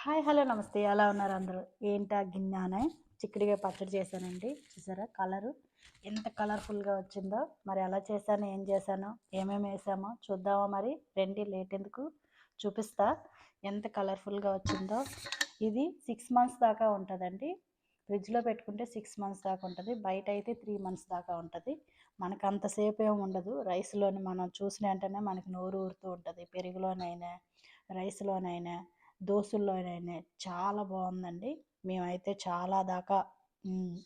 Hi hello నమస్తే ఎలా ఉన్నారు అందరూ? ఏంటా గిన్నెనే చిక్కుడుగాయ పచ్చడి చేశానండి. చూసారా కలరు ఎంత కలర్ఫుల్గా వచ్చిందో. మరి ఎలా చేశాను, ఏం చేశాను, ఏమేమి వేసామో చూద్దామా? మరి రండి, లేట్ ఎందుకు, చూపిస్తా ఎంత కలర్ఫుల్గా వచ్చిందో. ఇది 6 మంత్స్ దాకా ఉంటుందండి. ఫ్రిడ్జ్లో పెట్టుకుంటే 6 మంత్స్ దాకా ఉంటుంది, బయట అయితే 3 మంత్స్ దాకా ఉంటుంది. మనకు అంతసేపు ఏమి ఉండదు. రైస్లోని మనం చూసిన వెంటనే మనకి నోరు ఊరుతూ ఉంటుంది. పెరుగులోనైనా, రైస్లోనైనా, దోశల్లోనైనా చాలా బాగుందండి. మేమైతే చాలా దాకా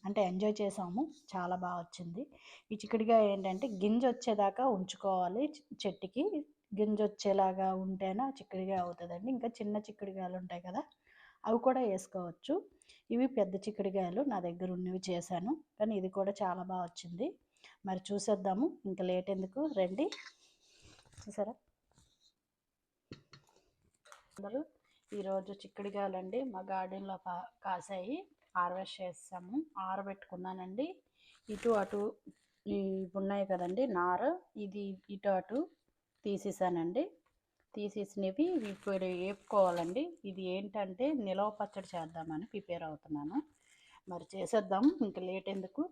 అంటే ఎంజాయ్ చేసాము. చాలా బాగా వచ్చింది. ఈ చిక్కుడుకాయ ఏంటంటే గింజ వచ్చేదాకా ఉంచుకోవాలి. చెట్టుకి గింజ వచ్చేలాగా ఉంటేనే చిక్కుడుకాయ అవుతుందండి. ఇంకా చిన్న చిక్కుడుకాయలు ఉంటాయి కదా, అవి కూడా వేసుకోవచ్చు. ఇవి పెద్ద చిక్కుడుకాయలు నా దగ్గర ఉన్నవి చేశాను, కానీ ఇది కూడా చాలా బాగా వచ్చింది. మరి చూసేద్దాము, ఇంకా లేట్ ఎందుకు, రండి. చూసారా అందరూ, ఈరోజు చిక్కుడుకాయలండి మా గార్డెన్లో కాసాయి. హార్వెస్ట్ చేస్తాము, ఆరబెట్టుకున్నానండి. ఇటు అటు ఉన్నాయి కదండి నార, ఇది ఇటు అటు తీసేసానండి. తీసేసినవి ఇప్పుడు వేపుకోవాలండి. ఇది ఏంటంటే నిలవ పచ్చడి చేద్దామని ప్రిపేర్ అవుతున్నాను. మరి చేసేద్దాం, ఇంకా లేట్ ఎందుకు.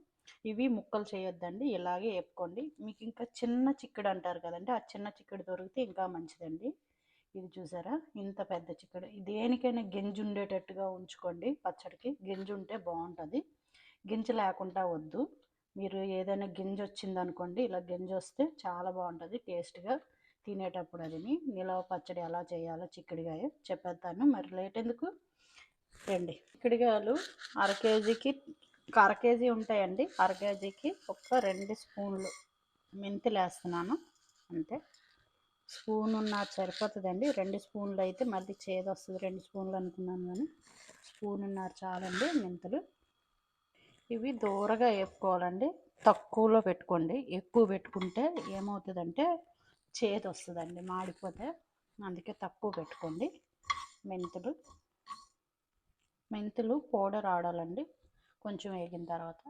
ఇవి ముక్కలు చేయొద్దండి, ఇలాగే వేపుకోండి. మీకు ఇంకా చిన్న చిక్కుడు అంటారు కదండి, ఆ చిన్న చిక్కుడు దొరికితే ఇంకా మంచిదండి. ఇది చూసారా ఇంత పెద్ద చిక్కుడు. దేనికైనా గింజ ఉండేటట్టుగా ఉంచుకోండి. పచ్చడికి గింజ ఉంటే బాగుంటుంది, గింజ లేకుండా వద్దు. మీరు ఏదైనా గింజ వచ్చిందనుకోండి, ఇలా గింజ వస్తే చాలా బాగుంటుంది టేస్ట్గా తినేటప్పుడు. అది నిలవ పచ్చడి ఎలా చేయాలో చిక్కుడుకాయ చెప్పేస్తాను. మరి లేట్ ఎందుకు, రండి. చిక్కుడుకాయలు అర కేజీ ఉంటాయండి. అర కేజీకి ఒక 2 స్పూన్లు మెంతులు వేస్తున్నాను అంతే. స్పూనున్నర సరిపోతుందండి. 2 స్పూన్లు అయితే మళ్ళీ చేదు వస్తుంది. 2 స్పూన్లు అనుకున్నాను కానీ స్పూనున్నర చాలండి మెంతులు. ఇవి దూరగా వేపుకోవాలండి, తక్కువలో పెట్టుకోండి. ఎక్కువ పెట్టుకుంటే ఏమవుతుందంటే చేదు వస్తుందండి, మాడిపోతే. అందుకే తక్కువ పెట్టుకోండి. మెంతులు పౌడర్ ఆడాలండి కొంచెం వేగిన తర్వాత.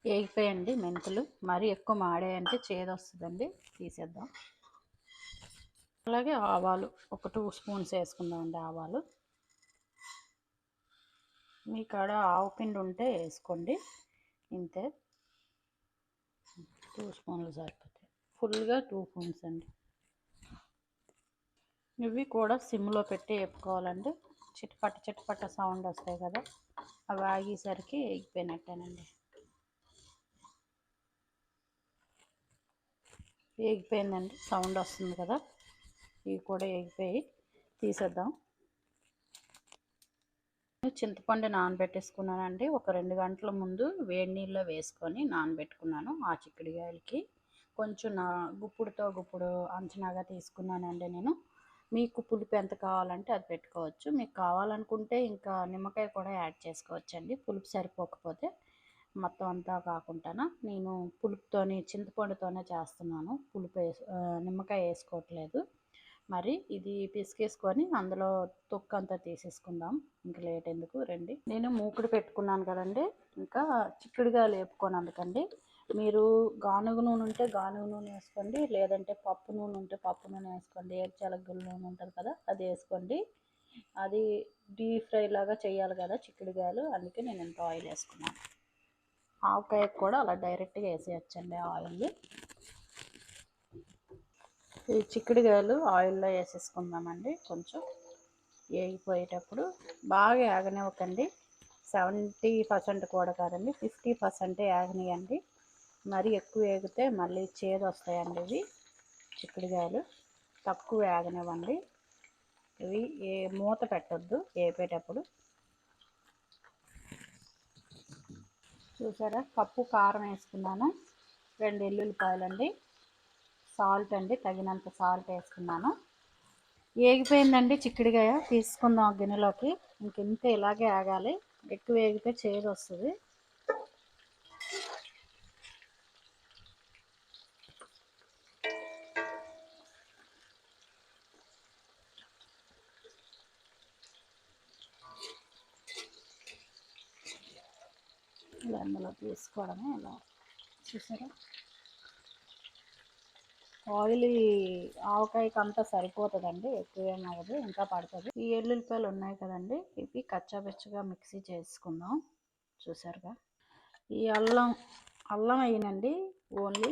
వేగిపోయండి మెంతులు, మరీ ఎక్కువ మాడాయంటే చేదు వస్తుందండి, తీసేద్దాం. అలాగే ఆవాలు ఒక 2 స్పూన్స్ వేసుకుందామండి. ఆవాలు మీ కాడ ఆవు పిండి ఉంటే వేసుకోండి, ఇంతే. 2 స్పూన్లు సరిపోతాయి, ఫుల్గా 2 స్పూన్స్ అండి. ఇవి కూడా సిమ్లో పెట్టి వేపుకోవాలండి. చిటపట సౌండ్ వస్తాయి కదా, అవి ఆగేసరికి వేగిపోయినట్టేనండి. వేగిపోయిందండి, సౌండ్ వస్తుంది కదా. ఇవి కూడా వేగిపోయి తీసేద్దాం. చింతపండు నానబెట్టేసుకున్నానండి. ఒక 2 గంటల ముందు వేడి నీళ్ళలో వేసుకొని నానబెట్టుకున్నాను. ఆ చిక్కుడుకాయలకి కొంచెం గుప్పుడు అంచనాగా తీసుకున్నానండి నేను. మీకు పులుపు ఎంత కావాలంటే అది పెట్టుకోవచ్చు. మీకు కావాలనుకుంటే ఇంకా నిమ్మకాయ కూడా యాడ్ చేసుకోవచ్చండి, పులుపు సరిపోకపోతే. మొత్తం అంతా కాకుండా నేను పులుపుతోనే, చింతపండుతోనే చేస్తున్నాను, నిమ్మకాయ వేసుకోవట్లేదు. మరి ఇది పిసికేసుకొని అందులో తొక్కు అంతా తీసేసుకుందాం. ఇంకా లేట్ ఎందుకు, రండి. నేను మూకుడు పెట్టుకున్నాను కదండి, ఇంకా చిక్కుడుకాయలు వేపుకొని అందుకండి. మీరు గానుగ నూనె ఉంటే గానుగ నూనె వేసుకోండి, లేదంటే పప్పు నూనె ఉంటే పప్పు నూనె వేసుకోండి. ఏరుశనగ నూనె ఉంటుంది కదా, అది వేసుకోండి. అది డీప్ ఫ్రై లాగా చేయాలి కదా చిక్కుడుకాయలు, అందుకే నేను ఎంత ఆయిల్ వేసుకున్నాను. ఆవకాయకు కూడా అలా డైరెక్ట్గా వేసేయచ్చండి ఆయిల్. ఈ చిక్కుడుకాయలు ఆయిల్లో వేసేసుకుందామండి. కొంచెం వేగిపోయేటప్పుడు బాగా వేగనివ్వకండి. 70% కూడా కాదండి, 50% వేగనియండి. మరి ఎక్కువ వేగితే మళ్ళీ చేదు వస్తాయండి. ఇవి చిక్కుడుకాయలు తక్కువ వేగనివ్వండి. ఇవి మూత పెట్టొద్దు వేపేటప్పుడు. చూసారా, కప్పు కారం వేసుకున్నాను, 2 ఎల్లుల్లిపాయలండి, సాల్ట్ అండి, తగినంత సాల్ట్ వేసుకున్నాను. వేగిపోయిందండి చిక్కుడుకాయ, తీసుకుందాం గిన్నెలోకి. ఇంత ఇలాగే ఆగాలి, ఎక్కువ వేగితే చేదు వస్తుంది. ఇలా అందులో తీసుకోవడమే. ఇలా చూసారా, ఆయిల్ ఆవకాయకి అంతా సరిపోతుందండి, ఎక్కువ ఏం అవ్వదు, ఇంకా పడుతుంది. ఈ ఎల్లుల్లిపాయలు ఉన్నాయి కదండి, ఇవి కచ్చాపిచ్చగా మిక్సీ చేసుకుందాం. చూసారుగా, ఈ అల్లం అయినండి, ఓన్లీ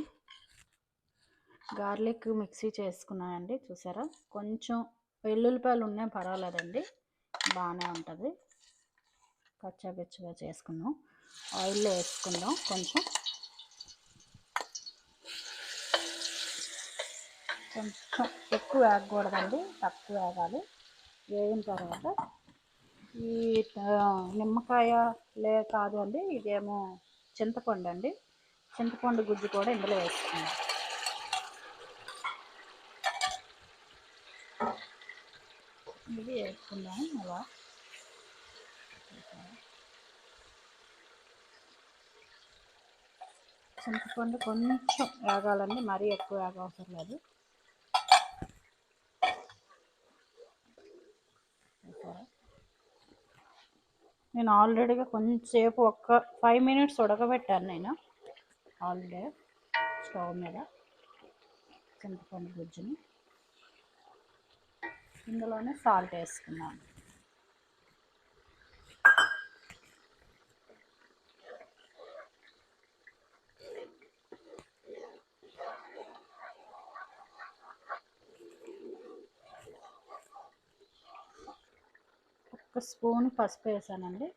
గార్లిక్ మిక్సీ చేసుకున్నానండి. చూసారా, కొంచెం వెల్లుల్లిపాయలు ఉన్నాయి పర్వాలేదండి, బాగానే ఉంటుంది. కచ్చాపిచ్చగా చేసుకుందాం. ఆయిల్లో వేసుకుందాం. కొంచెం ఎక్కువ వేగకూడదండి, తక్కువ వేగాలి. వేగిన తర్వాత ఈ నిమ్మకాయ కాదు అండి, ఇదేమో చింతపండు అండి, చింతపండు గుజ్జు కూడా ఇందులో వేసుకుందాం. ఇది వేసుకుందాం. అలా చింతపండు కొంచెం వేగాలండి, మరీ ఎక్కువ వేగవసరం లేదు. నేను ఆల్రెడీగా కొంచెంసేపు 5 minutes ఉడకబెట్టాను నేను ఆల్రెడీ స్టవ్ మీద చింతపండు గుజ్జుని. ఇందులోనే సాల్ట్ వేసుకున్నాను. ఒక స్పూన్ పసుపు వేసానండి.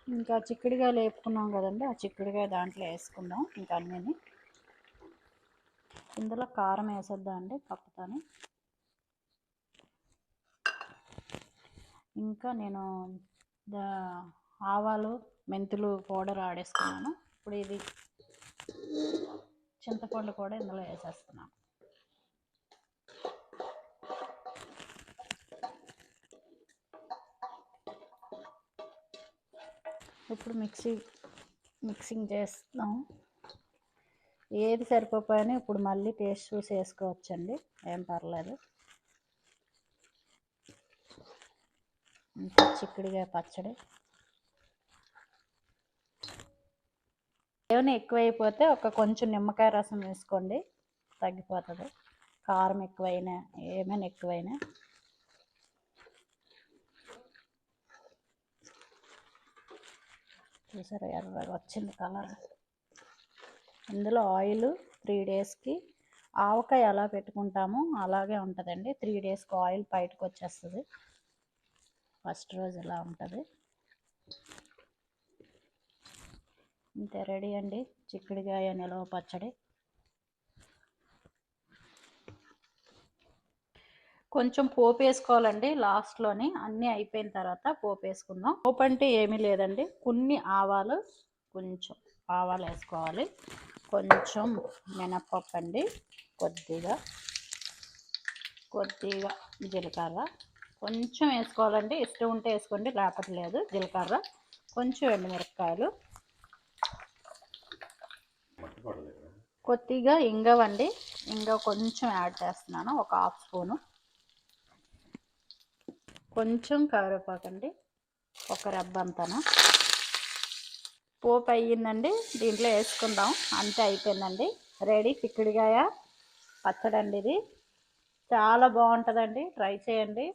ఇంకా చిక్కుడుకాయ లేపుకున్నాం కదండి, ఆ చిక్కుడుకాయ దాంట్లో వేసుకుందాం. ఇంకా అన్నీ ఇందులో కారం వేసేద్దాం అండి కప్పుతాను. ఇంకా నేను ఆవాలు మెంతులు పౌడర్ ఆడేసుకున్నాను. ఇప్పుడు ఇది చింతపండు కూడా ఇందులో వేసేస్తున్నాను. ఇప్పుడు మిక్సింగ్ చేస్తాం. ఏది సరిపోయినా ఇప్పుడు మళ్ళీ టేస్ట్ చూసి వేసుకోవచ్చండి, ఏం పర్లేదు. ఇంకా చిక్కుడుకాయ పచ్చడి ఏమైనా ఎక్కువైపోతే కొంచెం నిమ్మకాయ రసం వేసుకోండి, తగ్గిపోతుంది. కారం ఎక్కువైనా ఏమైనా ఎక్కువైనా. చూసారా, ఎర్రగా వచ్చింది కలర్. ఇందులో ఆయిల్ 3 daysకి ఆవకాయ ఎలా పెట్టుకుంటామో అలాగే ఉంటుందండి. 3 daysకి ఆయిల్ బయటకు వచ్చేస్తుంది. ఫస్ట్ రోజు ఇలా ఉంటుంది. ఇంతే, రెడీ అండి చిక్కుడుకాయ నిలవ పచ్చడి. కొంచెం పోపు వేసుకోవాలండి లాస్ట్లోని, అన్నీ అయిపోయిన తర్వాత పోపు వేసుకుందాం. పోపు అంటే ఏమీ లేదండి, కొన్ని ఆవాలు, కొంచెం ఆవాలు వేసుకోవాలి, కొంచెం మినప్పప్పు అండి, కొద్దిగా జీలకర్ర కొంచెం వేసుకోవాలండి. ఇష్టం ఉంటే వేసుకోండి, లేకపోతే లేదు. జీలకర్ర, కొంచెం ఎండుమిరపకాయలు, కొద్దిగా ఇంగవండి, ఇంగవ కొంచెం యాడ్ చేస్తున్నాను, ఒక 1/2 స్పూను. కొంచెం కరివేపాకండి, ఒక రెబ్బంతను. పోపు అయ్యిందండి, దీంట్లో వేసుకుందాం. అంతే, అయిపోయిందండి. రెడీ చిక్కుడుకాయ పచ్చడి అండి. ఇది చాలా బాగుంటుందండి, ట్రై చేయండి.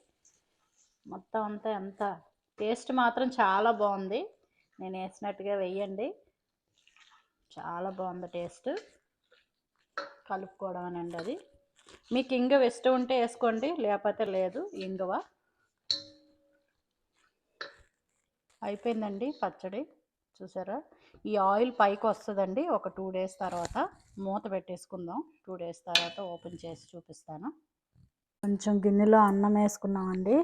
మొత్తం అంతా ఎంత టేస్ట్ మాత్రం చాలా బాగుంది. నేను వేసినట్టుగా వేయండి, చాలా బాగుంది టేస్ట్. కలుపుకోవడం అనండి అది. మీకు ఇంగువ ఇష్టం ఉంటే వేసుకోండి, లేకపోతే లేదు. ఇంగువ అయిపోయిందండి పచ్చడి. చూసారా, ఈ ఆయిల్ పైకి వస్తుందండి. ఒక 2 days తర్వాత మూత పెట్టేసుకుందాం. 2 days తర్వాత ఓపెన్ చేసి చూపిస్తాను. కొంచెం గిన్నెలో అన్నం వేసుకున్నామండి.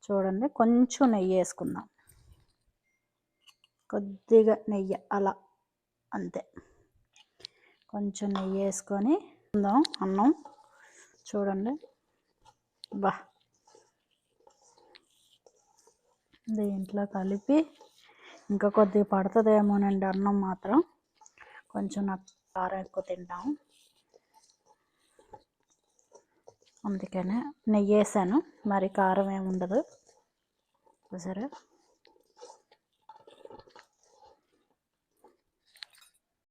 చూడండి, కొంచెం నెయ్యి వేసుకుందాం, కొద్దిగా నెయ్యి, అలా అంతే. కొంచెం నెయ్యి వేసుకొని ఉందాం అన్నం. చూడండి, దీంట్లో కలిపి ఇంకా కొద్దిగా పడుతుందేమోనండి అన్నం మాత్రం. కొంచెం నాకు కారం ఎక్కువ తింటాం, అందుకనే నెయ్యి వేసాను, మరి కారం ఏమి ఉండదు. సరే